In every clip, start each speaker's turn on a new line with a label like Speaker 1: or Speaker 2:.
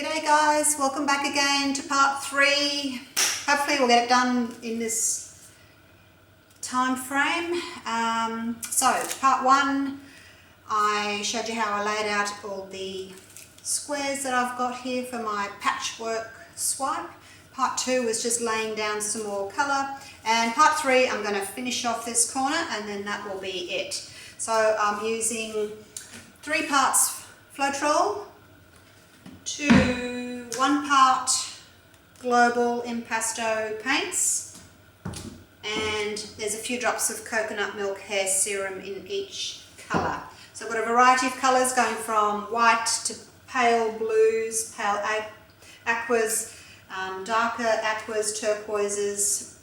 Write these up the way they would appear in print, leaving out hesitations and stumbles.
Speaker 1: G'day guys, welcome back again to part 3. Hopefully we'll get it done in this time frame. So part 1, I showed you how I laid out all the squares that I've got here for my patchwork swipe. Part 2 was just laying down some more colour, and part 3 I'm going to finish off this corner and then that will be it. So I'm using 3 parts floetrol to 1 part global impasto paints, and there's a few drops of coconut milk hair serum in each colour. So I've got a variety of colours going from white to pale blues, pale aquas, darker aquas, turquoises,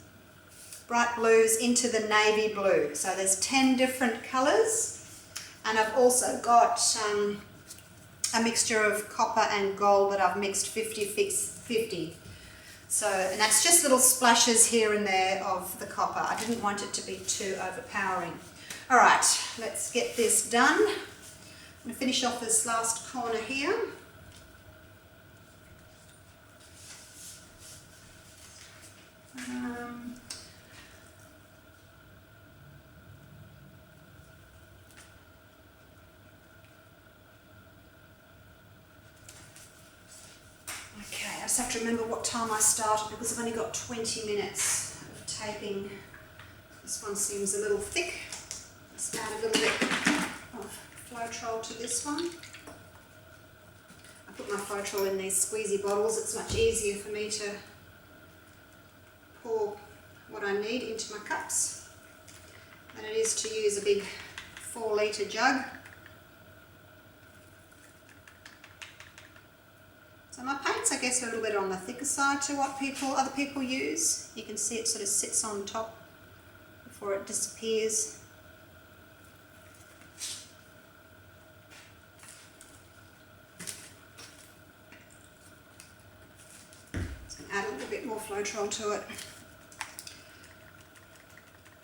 Speaker 1: bright blues into the navy blue. So there's 10 different colours, and I've also got a mixture of copper and gold that I've mixed 50-50. So, and that's just little splashes here and there of the copper. I didn't want it to be too overpowering. All right, let's get this done. I'm going to finish off this last corner here. Okay, I just have to remember what time I started because I've only got 20 minutes of taping. This one seems a little thick. Let's add a little bit of floetrol to this one. I put my floetrol in these squeezy bottles. It's much easier for me to pour what I need into my cups than it is to use a big 4-litre jug. So my paints, I guess, are a little bit on the thicker side to what other people use. You can see it sort of sits on top before it disappears. So add a little bit more floetrol to it.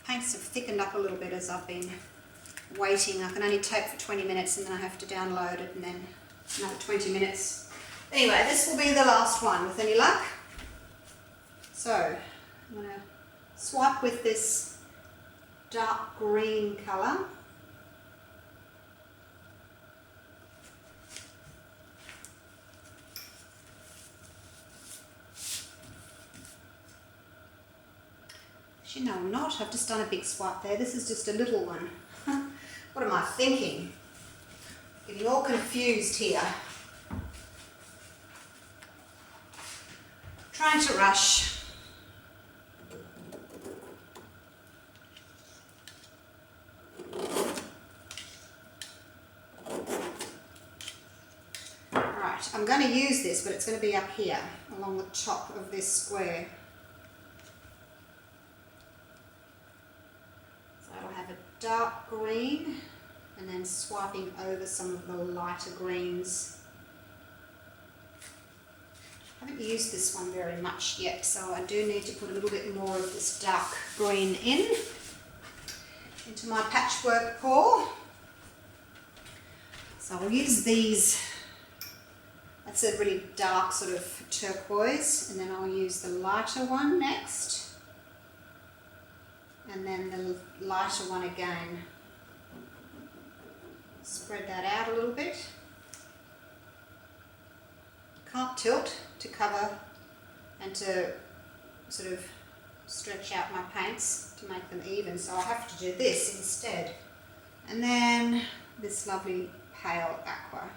Speaker 1: Paints have thickened up a little bit as I've been waiting. I can only tape for 20 minutes and then I have to download it, and then another 20 minutes. Anyway, this will be the last one with any luck. So I'm going to swipe with this dark green colour. Actually, no, I'm not. I've just done a big swipe there. This is just a little one. What am I thinking? Getting all confused here. Trying to rush. Alright, I'm going to use this, but it's going to be up here along the top of this square. So I'll have a dark green and then swiping over some of the lighter greens. I haven't used this one very much yet, so I do need to put a little bit more of this dark green into my patchwork pour. So I'll use these, that's a really dark sort of turquoise, and then I'll use the lighter one next, and then the lighter one again. Spread that out a little bit. Can't tilt to cover and to sort of stretch out my paints to make them even, so I'll have to do this instead. And then this lovely pale aqua.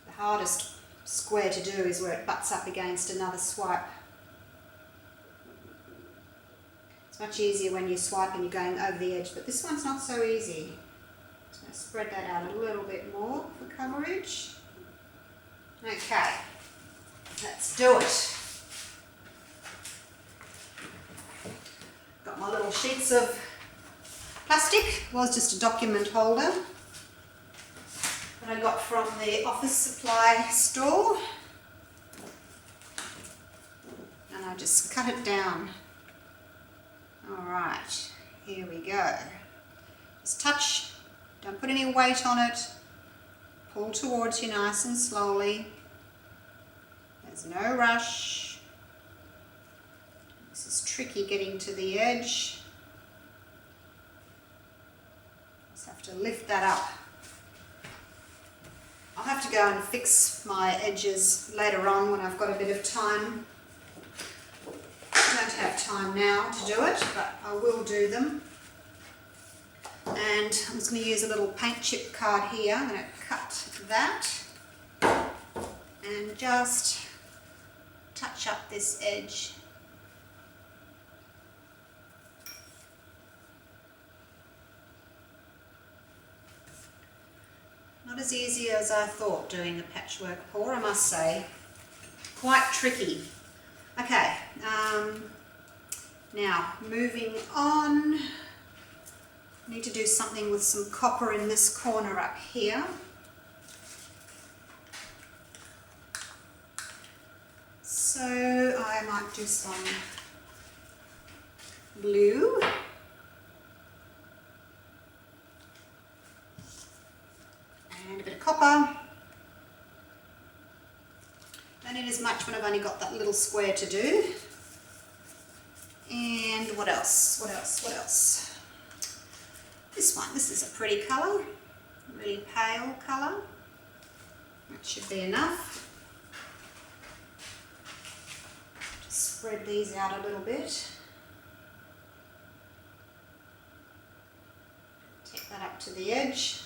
Speaker 1: The hardest square to do is where it butts up against another swipe. It's much easier when you swipe and you're going over the edge, but this one's not so easy. Just going to spread that out a little bit more for coverage. Okay, let's do it. Got my little sheets of plastic. It was just a document holder that I got from the office supply store. And I just cut it down. Alright, here we go. Just touch, don't put any weight on it. Pull towards you nice and slowly. There's no rush. This is tricky getting to the edge. Just have to lift that up. I'll have to go and fix my edges later on when I've got a bit of time. I don't have time now to do it, but I will do them. And I'm just going to use a little paint chip card here. I'm going to cut that and just touch up this edge. Not as easy as I thought doing a patchwork pour, I must say. Quite tricky. Okay, now moving on. Need to do something with some copper in this corner up here. So I might do some blue. And a bit of copper. Don't need as much when I've only got that little square to do. And what else? What else? What else? This one, this is a pretty colour, really pale colour. That should be enough. Just spread these out a little bit. Take that up to the edge.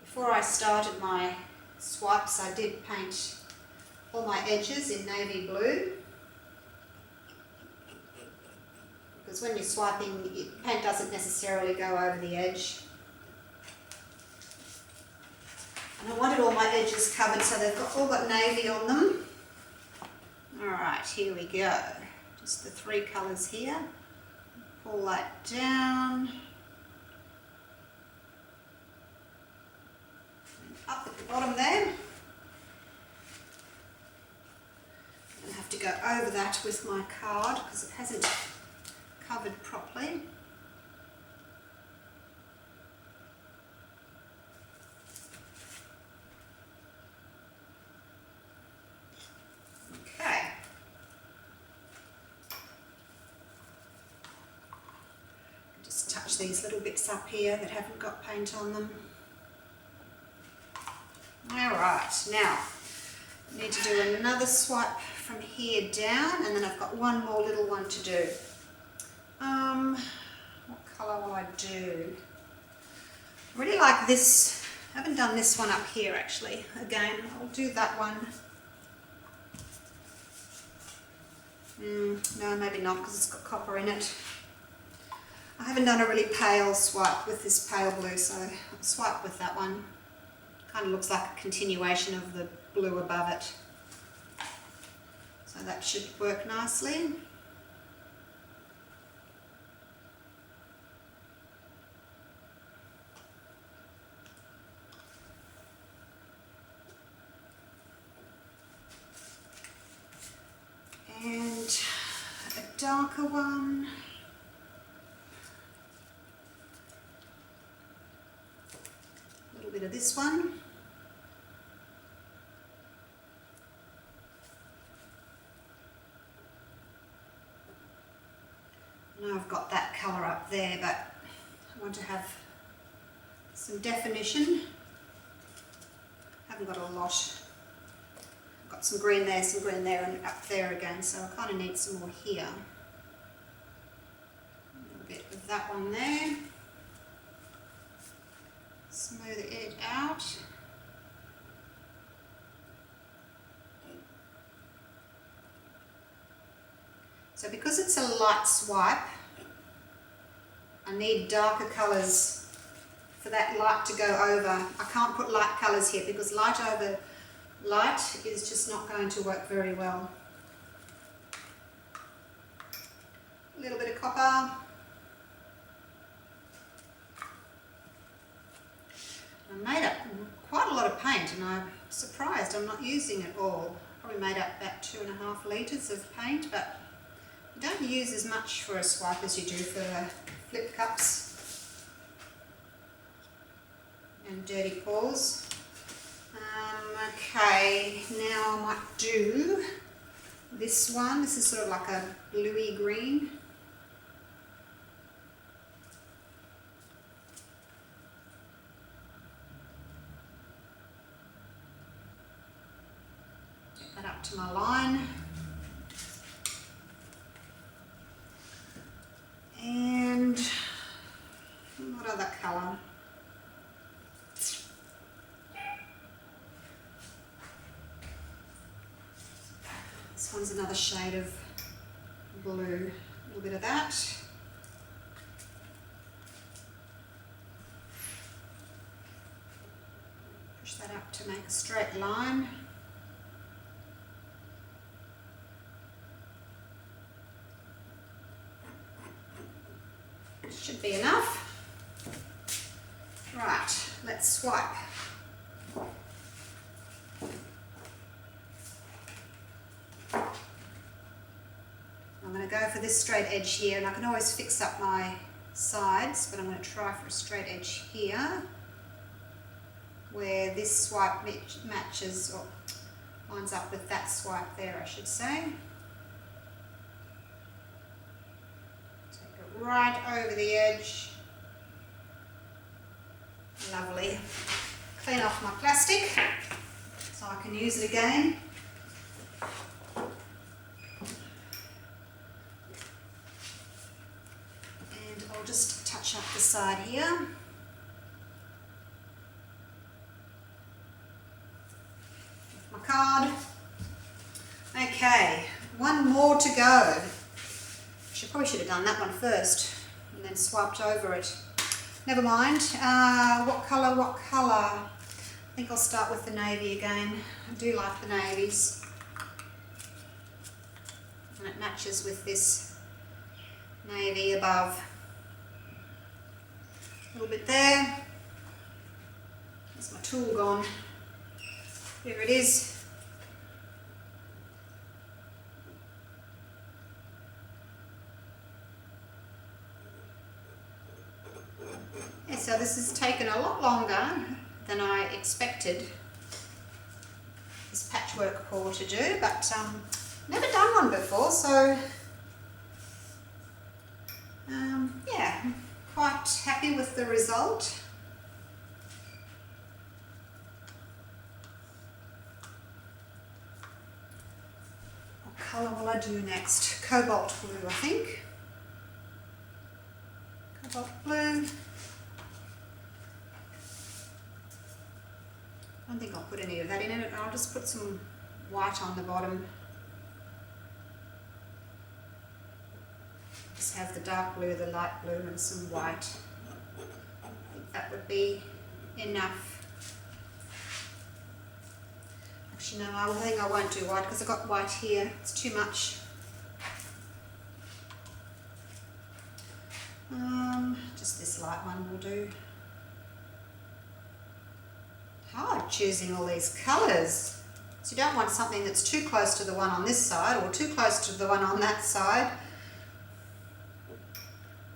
Speaker 1: Before I started my swipes, I did paint all my edges in navy blue. Because when you're swiping, paint doesn't necessarily go over the edge. And I wanted all my edges covered so they've all got navy on them. Alright, here we go. Just the three colours here. Pull that down. And up at the bottom there. I'm going to have to go over that with my card because it hasn't covered properly. Okay. Just touch these little bits up here that haven't got paint on them. Alright, now I need to do another swipe from here down, and then I've got one more little one to do. What colour will I do? I really like this. I haven't done this one up here actually. Again, I'll do that one. No, maybe not because it's got copper in it. I haven't done a really pale swipe with this pale blue, so I'll swipe with that one. Kind of looks like a continuation of the blue above it. So that should work nicely. And a darker one. A little bit of this one. Now I've got that colour up there, but I want to have some definition. Haven't got a lot. Got some green there and up there again, so I kind of need some more here. A little bit of that one there. Smooth it out. So because it's a light swipe, I need darker colours for that light to go over. I can't put light colours here because light over light is just not going to work very well. A little bit of copper. I made up quite a lot of paint and I'm surprised I'm not using it all. Probably made up about 2.5 litres of paint, but You don't use as much for a swipe as you do for flip cups and dirty paws. Okay, now I might do this one. This is sort of like a bluey green. Get that up to my line. And what other colour? This one's another shade of blue. A little bit of that. Push that up to make a straight line. Should be enough. Right, let's swipe. I'm going to go for this straight edge here, and I can always fix up my sides, but I'm going to try for a straight edge here, where this swipe matches, or lines up with that swipe there, I should say. Right over the edge. Lovely. Clean off my plastic so I can use it again. And I'll just touch up the side here. With my card. Okay, one more to go. Probably should have done that one first and then swiped over it. Never mind. What colour, what colour? I think I'll start with the navy again. I do like the navies. And it matches with this navy above. A little bit there. There's my tool gone. Here it is. So this has taken a lot longer than I expected this patchwork paw to do, but never done one before, so yeah, I'm quite happy with the result. What colour will I do next? Cobalt blue, I think. Cobalt blue. I don't think I'll put any of that in it. I'll just put some white on the bottom. Just have the dark blue, the light blue, and some white. I think that would be enough. Actually, no, I think I won't do white because I've got white here. It's too much. Just this light one will do. Hard choosing all these colours. So you don't want something that's too close to the one on this side or too close to the one on that side.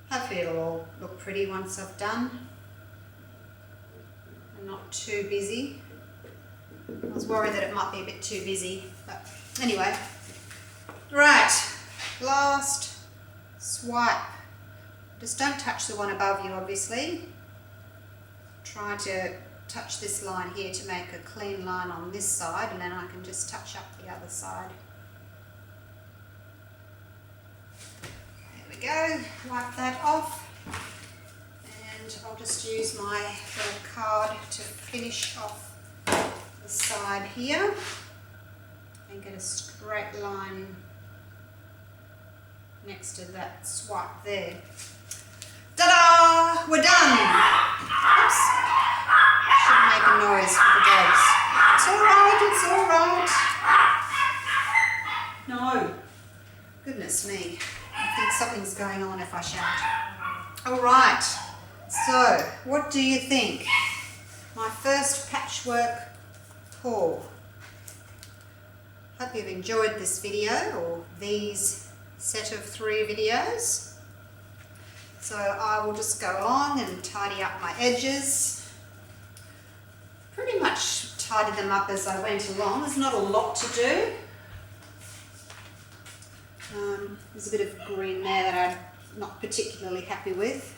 Speaker 1: Hopefully it'll all look pretty once I've done. And not too busy. I was worried that it might be a bit too busy, but anyway. Right, last swipe. Just don't touch the one above you, obviously. Try to touch this line here to make a clean line on this side, and then I can just touch up the other side. There we go, wipe that off, and I'll just use my little card to finish off the side here and get a straight line next to that swipe there. Ta-da! We're done! Oops. Shouldn't make a noise for the dogs. It's alright, it's alright. No. Goodness me. I think something's going on if I shout. Alright. So, what do you think? My first patchwork haul. Hope you've enjoyed this video, or these set of 3 videos. So I will just go along and tidy up my edges. Pretty much tidy them up as I went along. There's not a lot to do. There's a bit of green there that I'm not particularly happy with.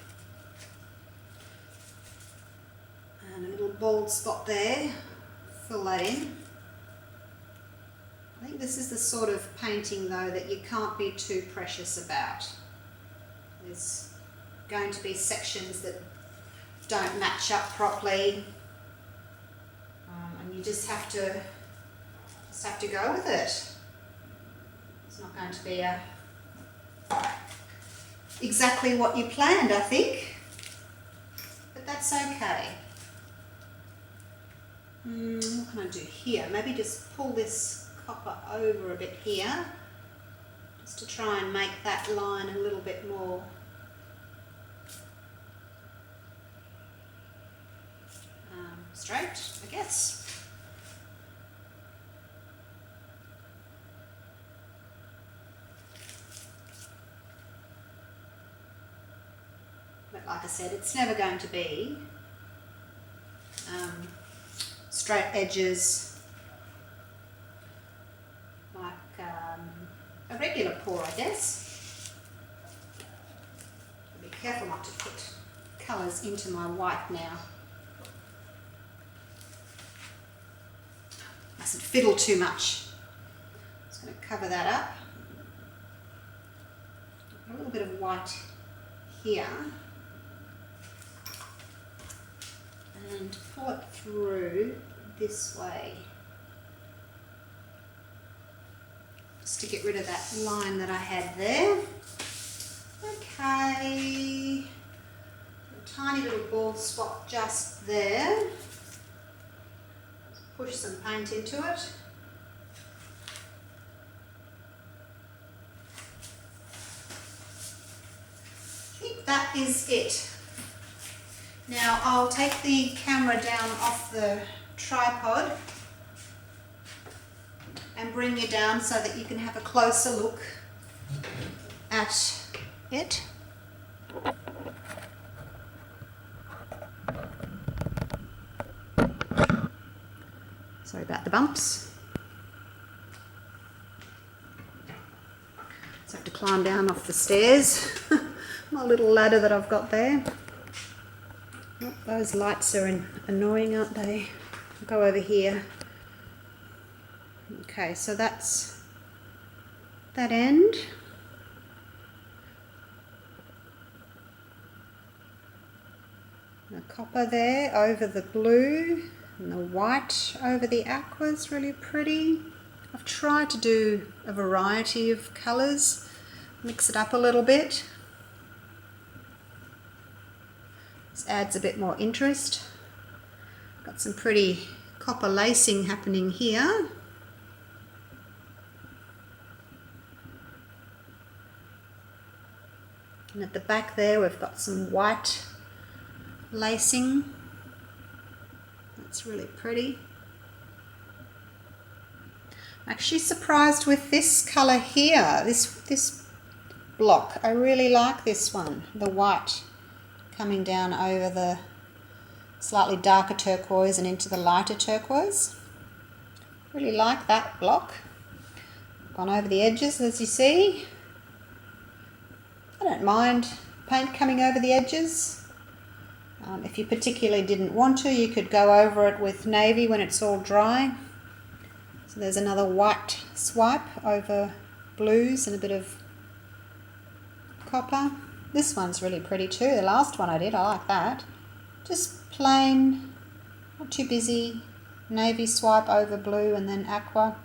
Speaker 1: And a little bald spot there. Fill that in. I think this is the sort of painting though that you can't be too precious about. There's going to be sections that don't match up properly, and you just have to go with it. It's not going to be exactly what you planned, I think, but that's okay. What can I do here? Maybe just pull this copper over a bit here, just to try and make that line a little bit more straight, I guess. But like I said, it's never going to be straight edges like a regular pour, I guess. Be careful not to put colours into my white now. Mustn't fiddle too much. Just going to cover that up. A little bit of white here. And pull it through this way. Just to get rid of that line that I had there. Okay. A tiny little bald spot just there. Push some paint into it. I think that is it. Now I'll take the camera down off the tripod and bring you down so that you can have a closer look at it. Sorry about the bumps. Just have to climb down off the stairs. My little ladder that I've got there. Oh, those lights are annoying, aren't they? I'll go over here. Okay, so that's that end. The copper there over the blue. And the white over the aqua is really pretty. I've tried to do a variety of colours, mix it up a little bit. This adds a bit more interest. Got some pretty copper lacing happening here. And at the back there we've got some white lacing. It's really pretty. I'm actually surprised with this colour here, this block. I really like this one, the white coming down over the slightly darker turquoise and into the lighter turquoise. Really like that block. Gone over the edges, as you see. I don't mind paint coming over the edges. If you particularly didn't want to, you could go over it with navy when it's all dry. So there's another white swipe over blues and a bit of copper. This one's really pretty too. The last one I did, I like that. Just plain, not too busy, navy swipe over blue and then aqua.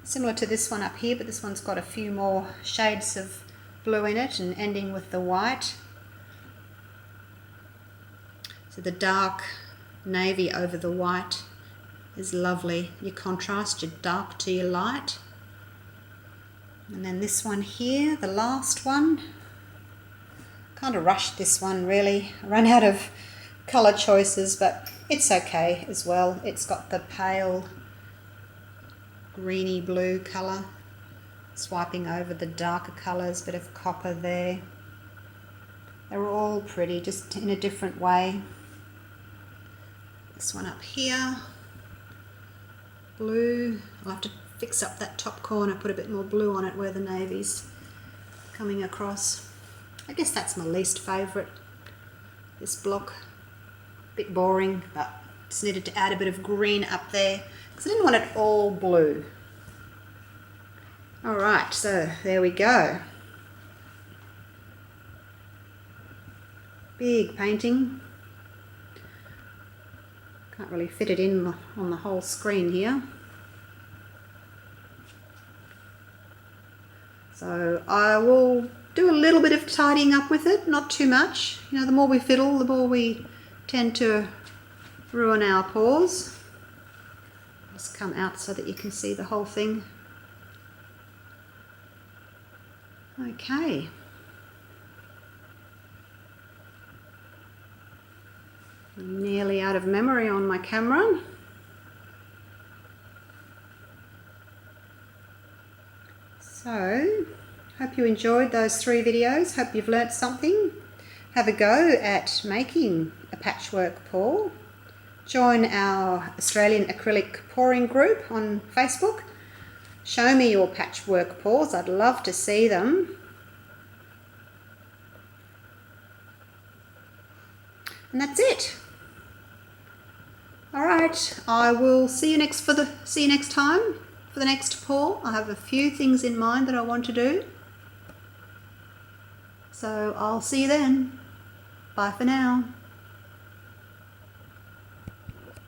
Speaker 1: Similar to this one up here, but this one's got a few more shades of blue in it and ending with the white. So the dark navy over the white is lovely. You contrast your dark to your light. And then this one here, the last one. Kind of rushed this one really. I ran out of colour choices, but it's okay as well. It's got the pale greeny blue colour Swiping over the darker colours, bit of copper there. They're all pretty, just in a different way. This one up here, blue. I'll have to fix up that top corner, put a bit more blue on it where the navy's coming across. I guess that's my least favourite, this block. A bit boring, but just needed to add a bit of green up there because I didn't want it all blue. Alright, so there we go. Big painting. Can't really fit it in on the whole screen here. So I will do a little bit of tidying up with it, not too much. You know, the more we fiddle, the more we tend to ruin our paws. Just come out so that you can see the whole thing. Okay. I'm nearly out of memory on my camera. So, hope you enjoyed those 3 videos. Hope you've learnt something. Have a go at making a patchwork paw. Join our Australian acrylic pouring group on Facebook. Show me your patchwork paws. I'd love to see them. And that's it. All right, I will see you next time for the next paw. I have a few things in mind that I want to do. So I'll see you then. Bye for now.